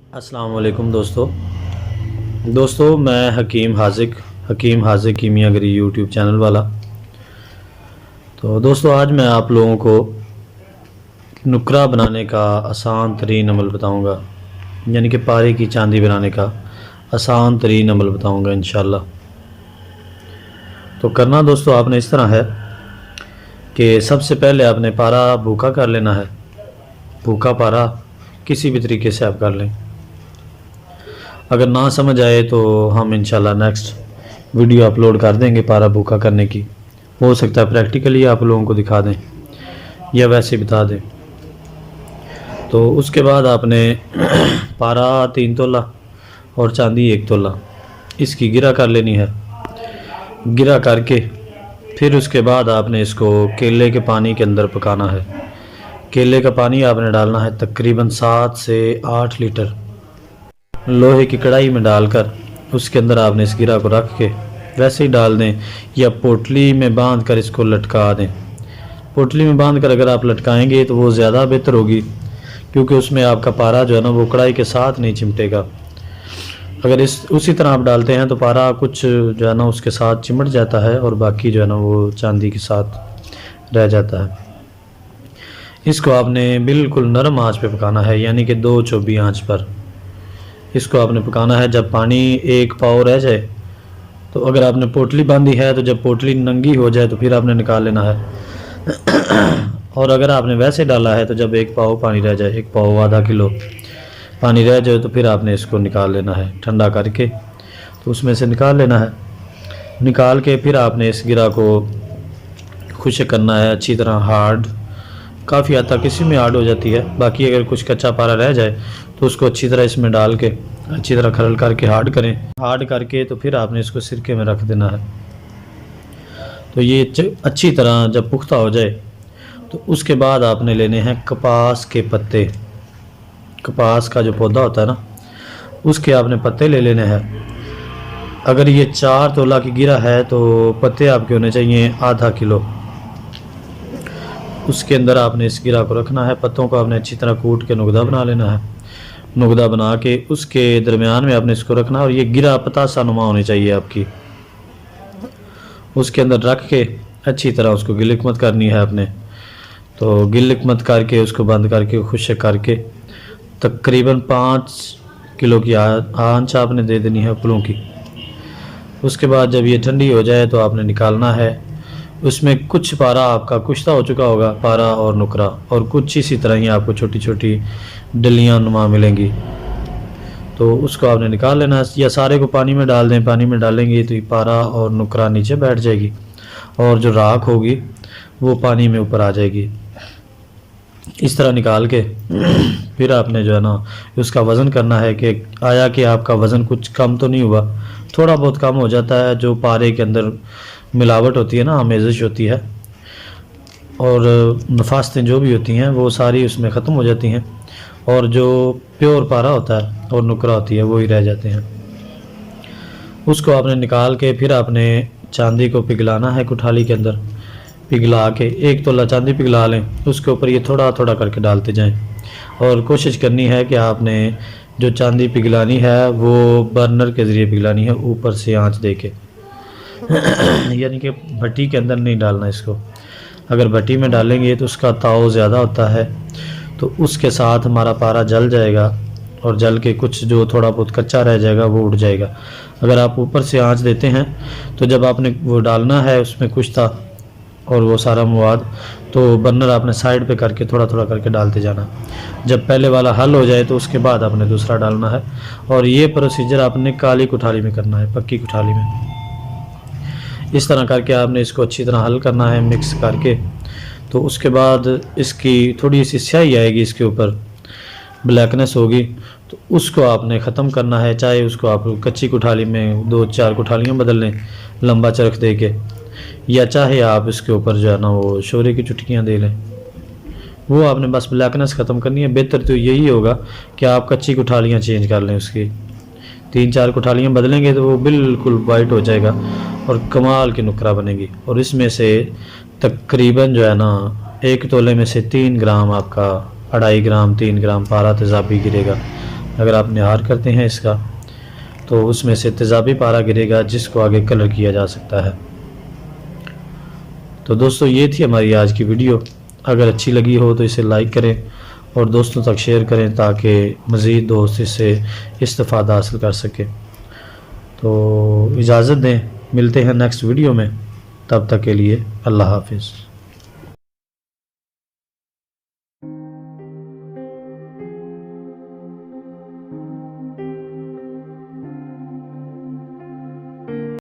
अस्सलाम वालेकुम दोस्तों मैं हकीम हाजिक कीमियागरी यूट्यूब चैनल वाला। तो दोस्तों आज मैं आप लोगों को नुकरा बनाने का आसान तरीन अमल बताऊंगा, यानी कि पारे की चांदी बनाने का आसान तरीन अमल बताऊंगा इंशाल्लाह। तो करना दोस्तों आपने इस तरह है कि सबसे पहले आपने पारा भूखा कर लेना है। भूखा पारा किसी भी तरीके से आप कर लें। अगर ना समझ आए तो हम इंशाल्लाह नेक्स्ट वीडियो अपलोड कर देंगे पारा भूखा करने की। हो सकता है प्रैक्टिकली आप लोगों को दिखा दें या वैसे बता दें। तो उसके बाद आपने पारा 3 तोला और चांदी 1 तोला इसकी गिरा कर लेनी है। गिरा करके फिर उसके बाद आपने इसको केले के पानी के अंदर पकाना है। केले का पानी आपने डालना है तकरीबन 7 से 8 लीटर लोहे की कढ़ाई में डालकर उसके अंदर आपने इस गिरा को रख के वैसे ही डाल दें या पोटली में बांध कर इसको लटका दें। पोटली में बांध कर अगर आप लटकाएंगे तो वो ज़्यादा बेहतर होगी, क्योंकि उसमें आपका पारा जो है ना वो कढ़ाई के साथ नहीं चिमटेगा। अगर उसी तरह आप डालते हैं तो पारा कुछ जो है ना उसके साथ चिमट जाता है और बाकी जो है ना वो चांदी के साथ रह जाता है। इसको आपने बिल्कुल नरम आंच पे पकाना है, यानी कि 2 चौबी आंच पर इसको आपने पकाना है। जब पानी 1 पाव रह जाए तो अगर आपने पोटली बांधी है तो जब पोटली नंगी हो जाए तो फिर आपने निकाल लेना है। और अगर आपने वैसे डाला है तो जब 1 पाव पानी रह जाए, 1 पाव आधा किलो पानी रह जाए तो फिर आपने इसको निकाल लेना है ठंडा करके। तो उसमें से निकाल लेना है। निकाल के फिर आपने इस गिरा को खुश्क करना है अच्छी तरह। हार्ड काफ़ी हद तक इसी में हार्ड हो जाती है, बाकी अगर कुछ कच्चा पारा रह जाए तो उसको अच्छी तरह इसमें डाल के अच्छी तरह खरल करके हार्ड करें। हार्ड करके तो फिर आपने इसको सिरके में रख देना है। तो ये अच्छी तरह जब पुख्ता हो जाए तो उसके बाद आपने लेने हैं कपास के पत्ते। कपास का जो पौधा होता है ना उसके आपने पत्ते ले लेने हैं। अगर ये 4 तोला की गिरा है तो पत्ते आपके होने चाहिए आधा किलो। उसके अंदर आपने इस गिरा को रखना है। पत्तों को आपने अच्छी तरह कूट के नुकदा बना लेना है। नुकदा बना के उसके दरमियान में आपने इसको रखना, और ये गिरा पतासा नुमा होनी चाहिए आपकी। उसके अंदर रख के अच्छी तरह उसको गिलिक मत करनी है आपने। तो गिलिक मत करके उसको बंद करके खुश्क करके तकरीबन 5 किलो की आंच आपने दे देनी है उपलों की। उसके बाद जब ये ठंडी हो जाए तो आपने निकालना है। उसमें कुछ पारा आपका कुश्ता हो चुका होगा, पारा और नुकरा, और कुछ इसी तरह ही आपको छोटी छोटी डलियां नुमा मिलेंगी। तो उसको आपने निकाल लेना है, या सारे को पानी में डाल दें। पानी में डालेंगे तो ये पारा और नुकरा नीचे बैठ जाएगी और जो राख होगी वो पानी में ऊपर आ जाएगी। इस तरह निकाल के फिर आपने जो है ना उसका वज़न करना है कि आया कि आपका वज़न कुछ कम तो नहीं हुआ। थोड़ा बहुत कम हो जाता है, जो पारे के अंदर मिलावट होती है ना, आमेज़िश होती है और नफासतें जो भी होती हैं वो सारी उसमें ख़त्म हो जाती हैं, और जो प्योर पारा होता है और नुकरा होती है वही रह जाते हैं। उसको आपने निकाल के फिर आपने चांदी को पिघलाना है कुठाली के अंदर। पिघला के 1 तोला चांदी पिघला लें, उसके ऊपर ये थोड़ा थोड़ा करके डालते जाएं, और कोशिश करनी है कि आपने जो चांदी पिघलानी है वो बर्नर के ज़रिए पिघलानी है, ऊपर से आंच दे के यानी कि भट्टी के अंदर नहीं डालना इसको। अगर भट्टी में डालेंगे तो उसका ताव ज़्यादा होता है, तो उसके साथ हमारा पारा जल जाएगा और जल के कुछ जो थोड़ा बहुत कच्चा रह जाएगा वो उड़ जाएगा। अगर आप ऊपर से आंच देते हैं तो जब आपने वो डालना है उसमें कुछ था और वो सारा मवाद, तो बर्नर आपने साइड पे करके थोड़ा थोड़ा करके डालते जाना। जब पहले वाला हल हो जाए तो उसके बाद आपने दूसरा डालना है, और ये प्रोसीजर आपने काली कुठाली में करना है, पक्की कुठाली में। इस तरह करके आपने इसको अच्छी तरह हल करना है मिक्स करके। तो उसके बाद इसकी थोड़ी सी स्याही आएगी, इसके ऊपर ब्लैकनेस होगी, तो उसको आपने ख़त्म करना है। चाहे उसको आप कच्ची कुठाली में 2-4 कुठालियाँ बदल लें लंबा चरख दे के, या चाहे आप इसके ऊपर जो है ना वो शोरे की चुटकियाँ दे लें। वो आपने बस ब्लैकनेस ख़त्म करनी है। बेहतर तो यही होगा कि आप कच्ची कुठालियाँ चेंज कर लें, उसकी 3-4 कुठालियाँ बदलेंगे तो वो बिल्कुल वाइट हो जाएगा और कमाल की नुकरा बनेगी। और इसमें से तकरीबन जो है ना 1 तोले में से 3 ग्राम आपका 2.5 ग्राम 3 ग्राम पारा तेज़ाबी गिरेगा। अगर आप निहार करते हैं इसका तो उसमें से तेज़ाबी पारा गिरेगा जिसको आगे कलर किया जा सकता है। तो दोस्तों ये थी हमारी आज की वीडियो। अगर अच्छी लगी हो तो इसे लाइक करें और दोस्तों तक शेयर करें ताकि मज़ीद दोस्त इससे इस्तिफ़ादा हासिल कर सकें। तो इजाज़त दें, मिलते हैं नेक्स्ट वीडियो में, तब तक के लिए अल्लाह हाफिज़।